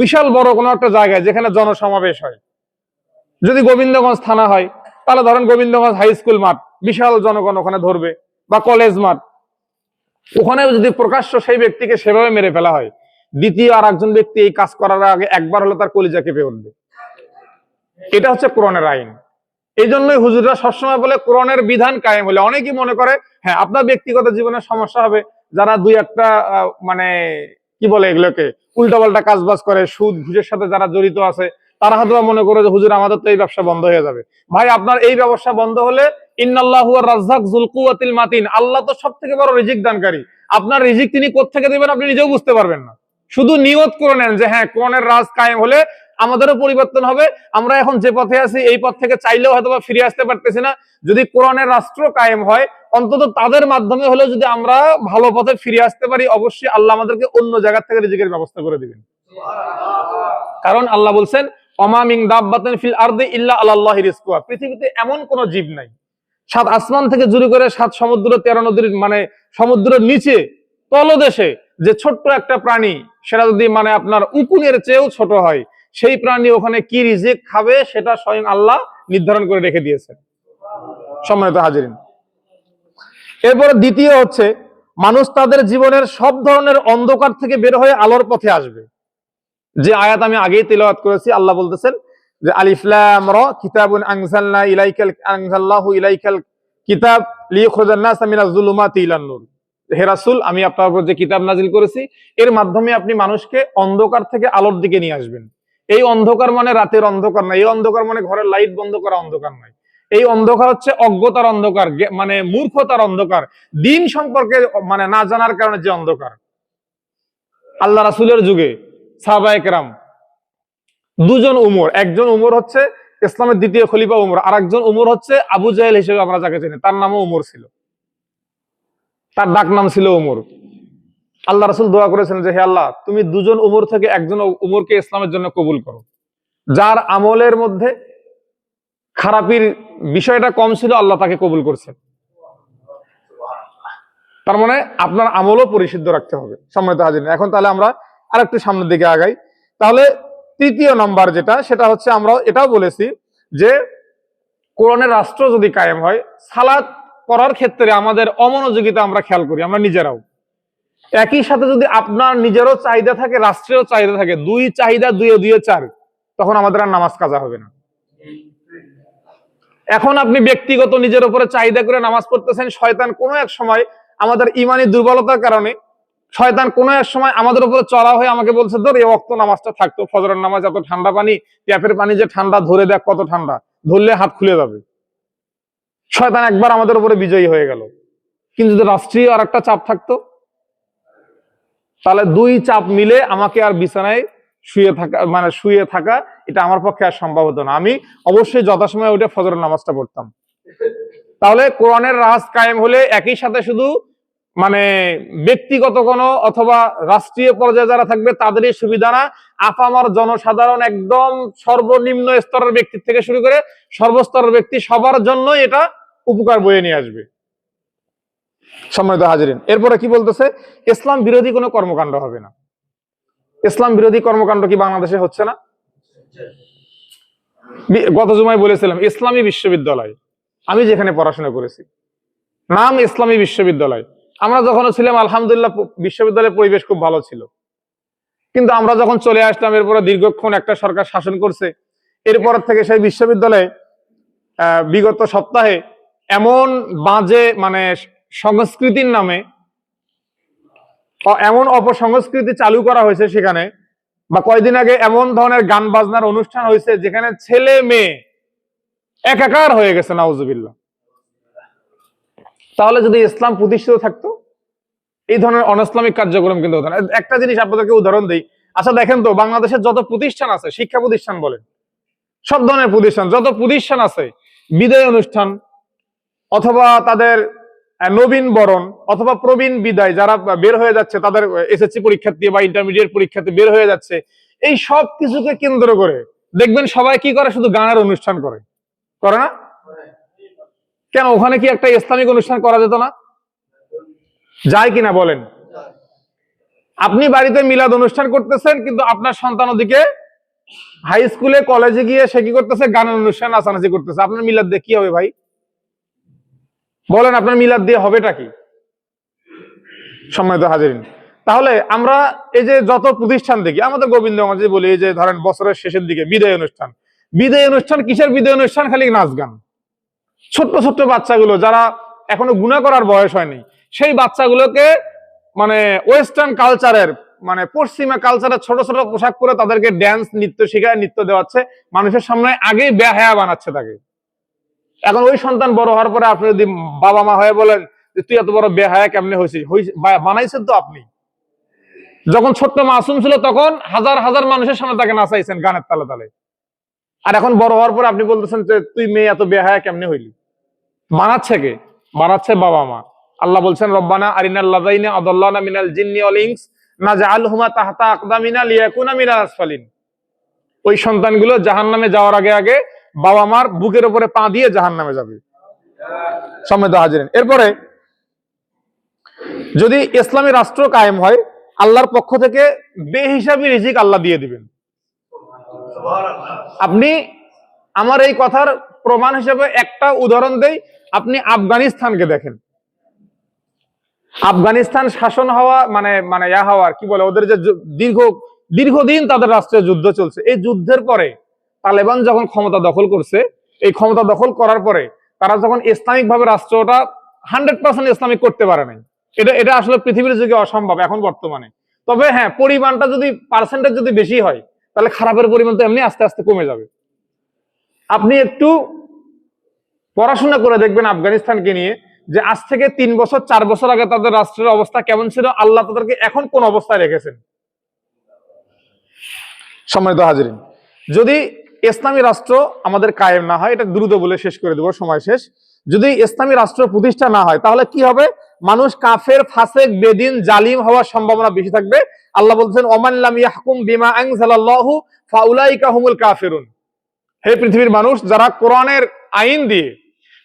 বিশাল বড় কোনো একটা জায়গায় যেখানে জনসমাবেশ হয়, যদি গোবিন্দগঞ্জ থানা হয়, তাহলে ধরেন গোবিন্দগঞ্জ হাই স্কুল মাঠ, বিশাল জনগণ ওখানে ধরবে, বা কলেজ মাঠ, ওখানে যদি প্রকাশ্য সেই ব্যক্তিকে সেভাবে মেরে ফেলা হয়, দ্বিতীয় আর একজন ব্যক্তি এই কাজ করার আগে একবার হলো তার কলিজা কেঁপে উঠবে। এটা হচ্ছে কোরআনের আইন। এই জন্যই হুজুররা সবসময় বলে কোরআনের বিধান কায়েম হলে, অনেকেই মনে করে হ্যাঁ আপনার ব্যক্তিগত জীবনে সমস্যা হবে, যারা দুই একটা মানে কি বলে এগুলোকে উল্টাপাল্টা কাজবাজ করে, সুদ ঘুষের সাথে যারা জড়িত আছে, তারা হয়তো মনে করে যে হুজুর আমাদের তো এই ব্যবসা বন্ধ হয়ে যাবে। ভাই, আপনার এই ব্যবসা বন্ধ হলে ইন্নাল্লাহু আর-রাজ্জাক যুল কুওয়াতিল মাতিন, আল্লাহ তো সবথেকে বড় রিজিক দানকারী, আপনার রিজিক তিনি কোত্থেকে দিবেন আপনি নিজেও বুঝতে পারবেন না। শুধু নিয়ত করে নেন যে হ্যাঁ কোরআনের রাজ কায়েম হলে আমাদেরও পরিবর্তন হবে, আমরা এখন যে পথে আছি এই পথ থেকে চাইলেও হয়তো বা ফিরে আসতে পারতেছি না। যদি কোরআনের রাষ্ট্র কায়েম হয়, অন্তত তাদের মাধ্যমে হলেও যদি আমরা ভালো পথে ফিরে আসতে পারি, অবশ্যই আল্লাহ আমাদেরকে অন্য জায়গা থেকে রিজিকের ব্যবস্থা করে দিবেন। কারণ আল্লাহ বলছেন ওমা মিন দাব্বাতিন ফিল আরদি ইল্লা আলাল্লাহি রিজকুহা, পৃথিবীতে এমন কোন জীব নাই, 7 আসমান থেকে শুরু করে 7 সমুদ্র 13 নদীর মানে সমুদ্রের নিচে তলদেশে যে ছোট্ট একটা প্রাণী, সেটা যদি মানে আপনার উকুনের চেয়েও ছোট হয়, সেই প্রাণী ওখানে কি রিজিক খাবে সেটা স্বয়ং আল্লাহ নির্ধারণ করে রেখে দিয়েছেন। সম্মানিত হাজিরিন, এরপরে দ্বিতীয় হচ্ছে মানুষ তাদের জীবনের সব ধরনের অন্ধকার থেকে বের হয়ে আলোর পথে আসবে। যে আয়াত আমি আগেই তিলাওয়াত করেছি, আল্লাহ বলতেছেন যে আলিফ লাম রা কিতাবুন আনজালনাহু ইলাইকাল কিতাব লিইখরিজান নাস মিনাজ যুলুমাতি ইলান নূর। হে রাসূল, আমি আপনার উপর যে কিতাব নাজিল করেছি এর মাধ্যমে আপনি মানুষকে অন্ধকার থেকে আলোর দিকে নিয়ে আসবেন। এই অন্ধকার মানে রাতের অন্ধকার না, এই অন্ধকার মানে ঘরের লাইট বন্ধ করা অন্ধকার নয়। এই অন্ধকার হচ্ছে অজ্ঞতার অন্ধকার, মানে মূর্খতার অন্ধকার, দিন সম্পর্কে মানে না জানার কারণে যে অন্ধকার। আল্লাহ রাসূলের যুগে সাহাবায়ে কেরাম দুজন উমর, একজন উমর হচ্ছে ইসলামের দ্বিতীয় খলিফা উমর, আর একজন উমর হচ্ছে আবু জাহেল হিসেবে আমরা যাকে চিনি, তার নামও উমর ছিল, তার ডাক নাম ছিল উমর। আল্লাহ রাসূল দোয়া করেছেন যে হে আল্লাহ, তুমি দুজন উমর থেকে একজন উমরকে ইসলামের জন্য কবুল করো, যার আমলের মধ্যে খারাপির বিষয়টা কম ছিল, আল্লাহ তাকে কবুল করছেন। তার মানে আপনার আমলও পরিশুদ্ধ রাখতে হবে। সম্মানিত হাজির, এখন তাহলে আমরা আরেকটু সামনের দিকে আগাই। তাহলে তৃতীয় নাম্বার যেটা, সেটা হচ্ছে আমরা এটাও বলেছি যে কোরআনের রাষ্ট্র যদি কায়েম হয়, সালাত করার ক্ষেত্রে আমাদের অমনোযোগিতা আমরা খেয়াল করি আমরা নিজেরাও। একই সাথে যদি আপনার নিজেরও চাহিদা থাকে, রাষ্ট্রেরও চাহিদা থাকে, দুই চাহিদা দুয়ে দুয়ে চার, তখন আমাদের আর নামাজ কাজা হবে না। এখন আপনি ব্যক্তিগত নিজের উপরে চাহিদা করে নামাজ পড়তেছেন, শয়তান কোনো এক সময় আমাদের ইমানি দুর্বলতার কারণে শয়তান কোনো এক সময় আমাদের উপরে চড়া হয়ে আমাকে বলছে, ধর এই ওয়াক্ত নামাজটা থাকতো, ফজরের নামাজ, এত ঠান্ডা পানি, ট্যাপের পানি যে ঠান্ডা, ধরে দেখ কত ঠান্ডা, ধরলে হাত খুলে যাবে। শয়তান একবার আমাদের উপরে বিজয়ী হয়ে গেল। কিন্তু যদি রাষ্ট্রীয় আর একটা চাপ থাকতো, তাহলে দুই চাপ মিলে আমাকে আর বিছানায় শুয়ে থাকা এটা আমার পক্ষে আর সম্ভব হতো না। আমি অবশ্যই যথাসময়ে ওইটা ফজরের নামাজটা পড়তাম। তাহলে কোরআনের রাজ কায়েম হলে একই সাথে শুধু ব্যক্তিগত কোনো অথবা রাষ্ট্রীয় পর্যায়ে যারা থাকবে তাদেরই সুবিধা না, আপামর জনসাধারণ একদম সর্বনিম্ন স্তরের ব্যক্তি থেকে শুরু করে সর্বস্তরের ব্যক্তি সবার জন্য এটা উপকার বয়ে নিয়ে আসবে। সম্মানিত হাজিরিন, এরপরে কি বলতেছে, ইসলাম বিরোধী কোনো কর্মকাণ্ড হবে না। ইসলাম বিরোধী কর্মকাণ্ড কি বাংলাদেশে হচ্ছে না? গত জুমায় বলেছিলাম ইসলামী বিশ্ববিদ্যালয়, আমি যেখানে পড়াশোনা করেছি, নাম ইসলামী বিশ্ববিদ্যালয়। আমরা যখন ছিলাম আলহামদুলিল্লাহ বিশ্ববিদ্যালয়ের পরিবেশ খুব ভালো ছিল। কিন্তু আমরা যখন চলে আসলাম, এরপরে দীর্ঘক্ষণ একটা সরকার শাসন করছে, এরপর থেকে সেই বিশ্ববিদ্যালয়ে বিগত সপ্তাহে এমন বাজে সংস্কৃতির নামে এমন অপসংস্কৃতি চালু করা হয়েছে সেখানে, বা কয়দিন আগে এমন ধরনের গান বাজনার অনুষ্ঠান হয়েছে যেখানে ছেলে মেয়ে একাকার হয়ে গেছে, নাউজুবিল্লাহ। তাহলে যদি ইসলাম প্রতিষ্ঠিত থাকতো, এই ধরনের অনইসলামিক কার্যক্রম কিন্তু হতো না। একটা জিনিস আপনাদেরকে উদাহরণ দিই। আচ্ছা দেখেন তো, বাংলাদেশের যত প্রতিষ্ঠান আছে, শিক্ষা প্রতিষ্ঠান বলেন, সব ধরনের প্রতিষ্ঠান, যত প্রতিষ্ঠান আছে, বিদায় অনুষ্ঠান অথবা তাদের নবীন বরণ অথবা প্রবীণ বিদায়, যারা বের হয়ে যাচ্ছে তাদের এসএসসি পরীক্ষার্থী বা ইন্টারমিডিয়েট পরীক্ষার্থী বের হয়ে যাচ্ছে, এই সব কিছুকে কেন্দ্র করে দেখবেন সবাই কি করে, শুধু গানের অনুষ্ঠান করে না? কেন, ওখানে কি একটা ইসলামিক অনুষ্ঠান করা যেত না? যায় কিনা বলেন? আপনি বাড়িতে মিলাদ অনুষ্ঠান করতেছেন, কিন্তু আপনার সন্তান ওদিকে হাই স্কুলে কলেজে গিয়ে সে কি করতেছে, গানের অনুষ্ঠান নাচানাচি করতেছে। আপনার মিলাদ দিয়ে কি হবে ভাই? বলেন, আপনার মিলাদ দিয়ে হবেটা কি? সম্মানিত হাজিরিন, তাহলে আমরা এই যে যত প্রতিষ্ঠান দেখি, আমাদের গোবিন্দগঞ্জে বলি, এই যে ধরেন বছরের শেষের দিকে বিদায় অনুষ্ঠান, কিসের বিদায় অনুষ্ঠান? খালি নাচ গান। ছোট্ট ছোট্ট বাচ্চাগুলো যারা এখনো গুনাহ করার বয়স হয়নি, সেই বাচ্চাগুলোকে ওয়েস্টার্ন কালচারের পশ্চিমা কালচারের ছোট ছোট পোশাক পরে তাদেরকে ড্যান্স নৃত্য শিখায়, নৃত্য দেওয়াচ্ছে, মানুষের সামনে আগেই বেহায়া বানাচ্ছে তাকে। এখন ওই সন্তান বড় হওয়ার পরে আপনি যদি বাবা মা হয়ে বলেন যে তুই এত বড় বেহায়া কেমনে হয়েছিস, বানাইছেন তো আপনি। যখন ছোট্ট মাসুম ছিল তখন হাজার হাজার মানুষের সামনে তাকে নাচাইছেন গানের তালে তালে, আর এখন বড় হওয়ার পরে আপনি বলতেছেন যে তুই মেয়ে এত বেহায়া কেমনে হইলি। বানাচ্ছে কে? বানাচ্ছে বাবা মা। আল্লাহ বলছেন, রব্বানা আরিনাল লাযাইনা আদাল্লানা মিনাল জিন্নি ওয়াল ইনস নাজআলহুমা তাহতা আকদামিনা লিয়াকুনা মিনাল আসফালিন। ওই সন্তানগুলো জাহান্নামে যাওয়ার আগে আগে বাবা মার বুকের উপরে পা দিয়ে জাহান্নামে যাবে। সম্মানিত হাজিরিন, এরপরে যদি ইসলামী রাষ্ট্র কায়েম হয়, আল্লাহর পক্ষ থেকে বেহিসাবি রিজিক আল্লাহ দিয়ে দিবেন। আপনি আমার এই কথার প্রমাণ হিসেবে একটা উদাহরণ দেই, আপনি আফগানিস্তানকে দেখেন। আফগানিস্তান শাসন হওয়া হওয়ার কি বলে, ওদের যে দীর্ঘদিন তাদের রাষ্ট্রে যুদ্ধ চলছে, এই যুদ্ধের পরে তালেবান যখন ক্ষমতা দখল করছে, এই ক্ষমতা দখল করার পরে তারা যখন ইসলামিক ভাবে রাষ্ট্রটা 100% ইসলামিক করতে পারে নাই। এটা আসলে পৃথিবীর যুগে অসম্ভব এখন বর্তমানে। তবে হ্যাঁ, পরিমাণটা যদি পার্সেন্টেজ যদি বেশি হয়, তাহলে খারাপের পরিমাণ তো এমনি আস্তে আস্তে কমে যাবে। আপনি একটু পড়াশোনা করে দেখবেন আফগানিস্তানকে নিয়ে, যে আজ থেকে 3 বছর 4 বছর আগে তাদের রাষ্ট্রের অবস্থা কেমন ছিল, আল্লাহ তাদেরকে এখন কোন অবস্থায় রেখেছেন। সম্মানিত হাজিরিন, যদি ইসলামী রাষ্ট্র আমাদের কায়েম না হয়, এটা দ্রুত বলে শেষ করে দেব, সময় শেষ। যদি ইসলামী রাষ্ট্র প্রতিষ্ঠা না হয়, তাহলে কি হবে? মানুষ কাফের, ফাসেক, বেদিন, জালিম হওয়ার সম্ভাবনা বেশি থাকবে। আল্লাহ বলছেন, ওমান লাম ইয়াহকুম বিমা আনজালাল্লাহু ফাউলাইকা হুমুল কাফিরুন। হে পৃথিবীর মানুষ, যারা কোরআনের আইন দিয়ে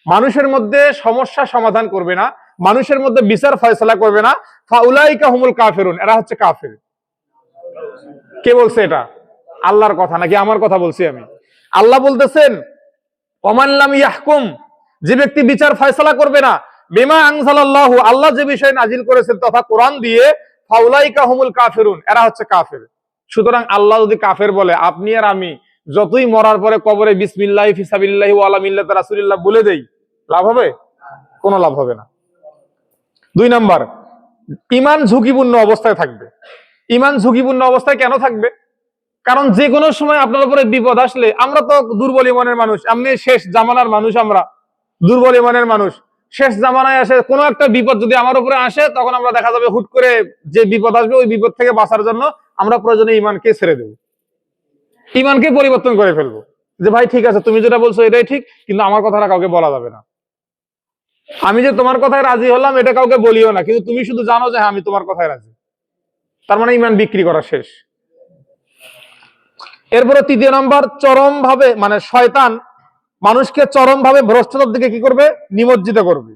মানুষের মধ্যে সমস্যা সমাধান করবে না, মানুষের মধ্যে বিচার ফয়সালা করবে না, ফাউলাইকা হুমুল কাফিরুন, এরা হচ্ছে কাফির। কে বলছে এটা? আল্লাহর কথা নাকি আমার কথা বলছি আমি? আল্লাহ বলতেছেন ওমান লাম ইয়াহকুম, যে ব্যক্তি বিচার ফয়সালা করবে না, বিমা আনজালাল্লাহু, আল্লাহ যে বিষয় নাজিল করেছেন তথা কোরআন দিয়ে, ফাউলাইকা হুমুল কাফিরুন, এরা হচ্ছে কাফির। সুতরাং আল্লাহ যদি কাফের বলে, আপনি আর আমি যতই মরার পরে কবরে বিসমিল্লাহি ফিসাবিল্লাহি ওয়া আলা মিল্লাতি রাসূলিল্লাহ বলে দেই, লাভ হবে? কোনো লাভ হবে না। 2 নাম্বার, ঈমান ঝুঁকিপূর্ণ অবস্থায় থাকবে। ঈমান ঝুঁকিপূর্ণ অবস্থায় কেন থাকবে? কারণ যে কোনো সময় আপনার উপরে বিপদ আসলে, আমরা তো দুর্বল ঈমানের মানুষ, এমনি শেষ জামানার মানুষ, আমরা দুর্বল ঈমানের মানুষ। শেষ জামানায় আসে কোনো একটা বিপদ যদি আমার উপরে আসে, তখন আমরা দেখা যাবে হুট করে যে বিপদ আসবে ওই বিপদ থেকে বাঁচার জন্য আমরা প্রয়োজনে ঈমানকে ছেড়ে দেব, ঈমানকে পরিবর্তন করে ফেলবো, যে ভাই ঠিক আছে তুমি যেটা বলছো এটাই ঠিক, কিন্তু আমার কথাটা কাউকে বলা যাবে না। আমি যে তোমার কথায় রাজি হলাম এটা কাউকে বলিও না, কিন্তু তুমি শুধু জানো যে হ্যাঁ আমি তোমার কথায় রাজি। তার মানে ঈমান বিক্রি করা শেষ। এরপরে 3 নম্বর, চরম ভাবে মানে শয়তান মানুষকে চরম ভাবে ভ্রষ্টতার দিকে কি করবে? নিমজ্জিত করবে।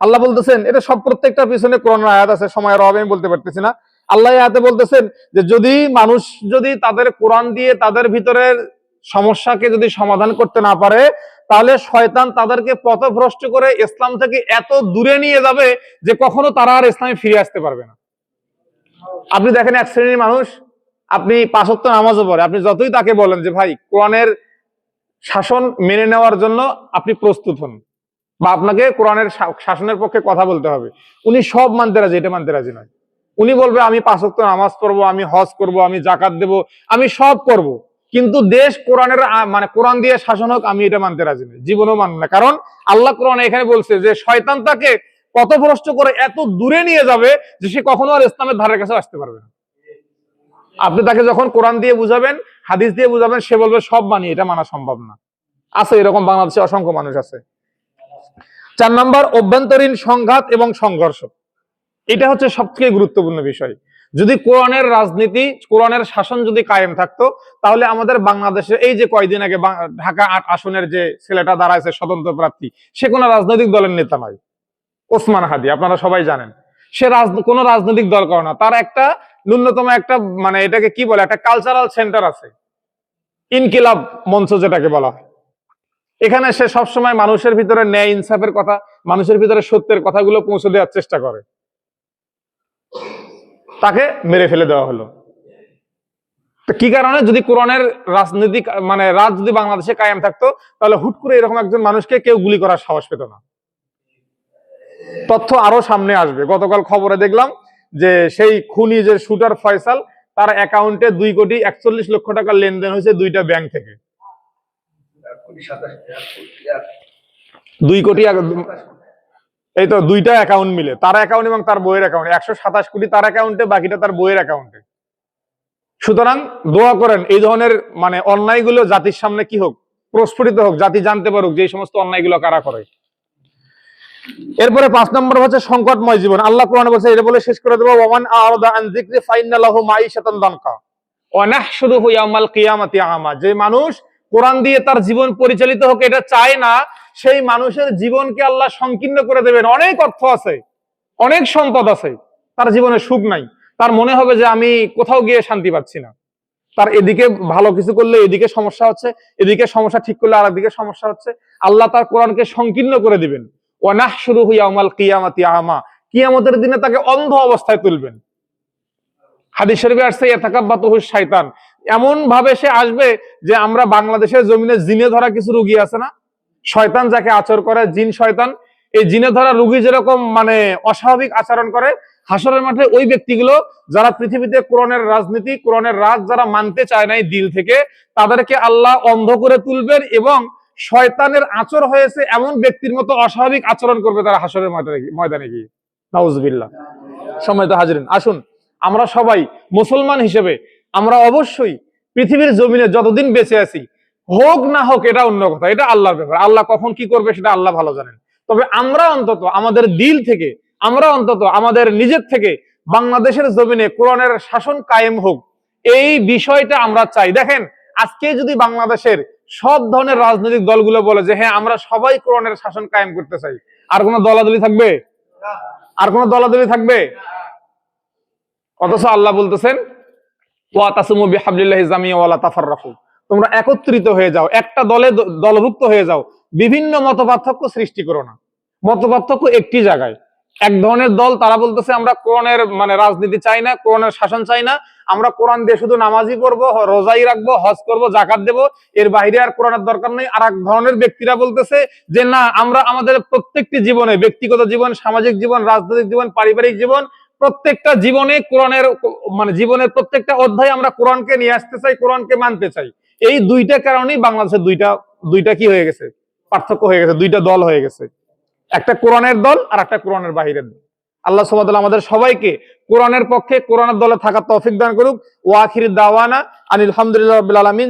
আল্লাহ বলতেছেন, এটা সব প্রত্যেকটা পিছনে কোরআনের আয়াত আছে, সময়ের অভাবে আমি বলতে পারতেছি না। আল্লাহ আয়াতে বলতেছেন যে যদি মানুষ যদি তাদের কোরআন দিয়ে তাদের ভিতরের সমস্যাকে যদি সমাধান করতে না পারে, তাহলে শয়তান তাদেরকে পথভ্রষ্ট করে ইসলাম থেকে এত দূরে নিয়ে যাবে যে কখনো তারা আর ইসলামে ফিরে আসতে পারবে না। আপনি দেখেন এক শ্রেণীর মানুষ, আপনি 5 ওয়াক্ত নামাজও পড়ে, আপনি যতই তাকে বলেন যে ভাই কোরআনের শাসন মেনে নেওয়ার জন্য আপনি প্রস্তুত হন, বা আপনাকে কোরআনের শাসনের পক্ষে কথা বলতে হবে, উনি সব মানতে রাজি, এটা মানতে রাজি নয়। উনি বলবে আমি 5 ওয়াক্ত নামাজ পড়বো, আমি হজ করব, আমি জাকাত দেব, আমি সব করব, কিন্তু দেশ কোরআনের মানে কোরআন দিয়ে শাসন হোক আমি এটা মানতে রাজি নই, জীবনেও মানব না। কারণ আল্লাহ কোরআনে এখানে বলছে যে শয়তান তাকে পথভ্রষ্ট করে এত দূরে নিয়ে যাবে যে সে কখনো আর ইসলামের ধারের কাছে আসতে পারবে না। আপনি তাকে যখন কোরআন দিয়ে বুঝাবেন, হাদিস দিয়ে বুঝাবেন, সে বলবে সব মানি, এটা মানা সম্ভব না। আছে এরকম বাংলাদেশে অসংখ্য মানুষ আছে। 4 নম্বর, অভ্যন্তরীণ সংঘাত এবং সংঘর্ষ। এটা হচ্ছে সবথেকে গুরুত্বপূর্ণ বিষয়। যদি কোরআনের রাজনীতি, কোরআনের শাসন যদি কায়েম থাকতো, তাহলে আমাদের বাংলাদেশে এই যে কয়দিন আগে ঢাকা 8 আসনের যে ছেলেটা দাঁড়াইছে স্বতন্ত্র প্রার্থী, সে কোনো রাজনৈতিক দলের নেতা নয়, ওসমান হাদি, আপনারা সবাই জানেন। সে কোনো রাজনৈতিক দল করে না, তার একটা ন্যূনতম একটা মানে এটাকে কি বলে, একটা কালচারাল সেন্টার আছে, ইনকিলাব মঞ্চ যেটাকে বলা হয়। এখানে সে সবসময় মানুষের ভিতরে ন্যায় ইনসাফের কথা, মানুষের ভিতরে সত্যের কথাগুলো পৌঁছে দেওয়ার চেষ্টা করে। তাকে মেরে ফেলে দেওয়া হলো। তো কি কারণে? যদি কোরআনের রাজনৈতিক মানে রাজ যদি বাংলাদেশে কায়েম থাকতো, তাহলে হুট করে এরকম একজন মানুষকে কেউ গুলি করার সাহস পেত না। তথ্য আরো সামনে আসবে। গতকাল খবরে দেখলাম যে সেই খুনি যে শুটার ফয়সাল, তার অ্যাকাউন্টে 2,41,00,000 টাকা লেনদেন হয়েছে 2টা ব্যাংক থেকে। 2 কোটি, এই তো 2টা অ্যাকাউন্ট মিলে, তার অ্যাকাউন্ট এবং তার বইয়ের অ্যাকাউন্টে 127 কোটি তার অ্যাকাউন্টে, বাকিটা তার বইয়ের অ্যাকাউন্টে। সুতরাং দোয়া করেন এই ধরনের মানে অন্যায়গুলো জাতির সামনে কি হোক, প্রস্ফুটিত হোক, জাতি জানতে পারুক যে এই সমস্ত অন্যায়গুলো কারা করে। এরপরে 5 নম্বর হচ্ছে সংকটময় জীবন। আল্লাহ কোরআনে বলছে, এটা বলে শেষ করে দেবো, ওয়ামান আরাদা আন যিকরি ফাইন্না লাহু মাঈশাতান দানকা ওয়া নাহশুরুহু ইয়াওমাল কিয়ামাতি আমা। যে মানুষ কোরআন দিয়ে তার জীবন পরিচালিত হোক এটা চায় না, সেই মানুষের জীবনকে আল্লাহ সংকীর্ণ করে দেবেন। অনেক অর্থ আছে, অনেক সম্পদ আছে, তার জীবনে সুখ নাই, তার মনে হবে যে আমি কোথাও গিয়ে শান্তি পাচ্ছি না। তার এদিকে ভালো কিছু করলে এদিকে সমস্যা হচ্ছে, এদিকে সমস্যা ঠিক করলে আরেকদিকে সমস্যা হচ্ছে। আল্লাহ তার কোরআনকে সংকীর্ণ করে দিবেন। ওয়া নাহশুরুহু ইয়াওমাল কিয়ামাতি আমা, কিয়ামতের দিনে তাকে অন্ধ অবস্থায় তুলবেন। হাদিস শরীফে আসছে ইয়াতাকাব্বাতুহু শাইতান, এমন ভাবে সে আসবে যে আমরা বাংলাদেশের জমিনে জিনে ধরা কিছু রোগী আছে না, শয়তান যাকে আচর করে, জিন শয়তান, এই জিনে ধরা রোগী যেরকম মানে অস্বাভাবিক আচরণ করে, হাসরের মাঠে ওই ব্যক্তিগুলো যারা পৃথিবীতে কোরআনের রাজনীতি, কোরআনের রাজ যারা মানতে চায় নাই দিল থেকে, তাদেরকে আল্লাহ অন্ধ করে তুলবেন এবং শয়তানের আচর হয়েছে এমন ব্যক্তির মতো অস্বাভাবিক আচরণ করবে তারা হাসরের ময়দানে গিয়ে। নাউজুবিল্লাহ। সম্মানিত হাজিরিন, আসুন আমরা সবাই মুসলমান হিসেবে আমরা অবশ্যই পৃথিবীর জমিনে যতদিন বেঁচে আছি, হোক না হোক এটা অন্য কথা, এটা আল্লাহর ব্যাপার, আল্লাহ কখন কি করবে সেটা আল্লাহ ভালো জানেন। তবে আমরা অন্তত আমাদের দিল থেকে, আমরা অন্তত আমাদের নিজের থেকে বাংলাদেশের জমিনে কোরআনের শাসন কায়েম হোক, এই বিষয়টা আমরা চাই। দেখেন আজকে যদি বাংলাদেশের সব ধরনের রাজনৈতিক দলগুলো বলে যে হ্যাঁ আমরা সবাই কোরআনের শাসন কায়েম করতে চাই, আর কোনো দলাদলি থাকবে? আর কোন দলাদলি থাকবে? অথচ আল্লাহ বলতেছেন ওয়াতাসিমু বিহাবলিল্লাহি জামিআ ওয়ালা তাফাররাকু, তোমরা একত্রিত হয়ে যাও, একটা দলে দলভুক্ত হয়ে যাও, বিভিন্ন মতপার্থক্য সৃষ্টি করো না। মতপার্থক্য একটি জায়গায়, এক ধরনের দল তারা বলতেছে আমরা কোরআনের মানে রাজনীতি চাই না, কোরআনের শাসন চাই না, আমরা কোরআন দিয়ে শুধু নামাজই পড়বো, রোজাই রাখবো, হজ করবো, জাকাত দেবো, এর বাইরে আর কোরআনের দরকার নেই। আর এক ধরনের ব্যক্তিরা বলতেছে যে না, আমরা আমাদের প্রত্যেকটি জীবনে, ব্যক্তিগত জীবন, সামাজিক জীবন, রাজনৈতিক জীবন, পারিবারিক জীবন, প্রত্যেকটা জীবনে কোরআনের মানে জীবনের প্রত্যেকটা অধ্যায় আমরা কোরআনকে নিয়ে আসতে চাই, কোরআনকে মানতে চাই। এই দুইটা কারণেই বাংলাদেশে দুইটা কি হয়ে গেছে, পার্থক্য হয়ে গেছে, দুইটা দল হয়ে গেছে, একটা কোরআনের দল আর একটা কোরআনের বাহিরের দল। আল্লাহ সুবহানাহু ওয়া তাআলা আমাদের সবাইকে কোরআনের পক্ষে, কোরআনের দলে থাকার তৌফিক দান করুক। ওয়া আখিরু দাওয়ানা আনিল হামদুলিল্লাহি রাব্বিল আলামিন।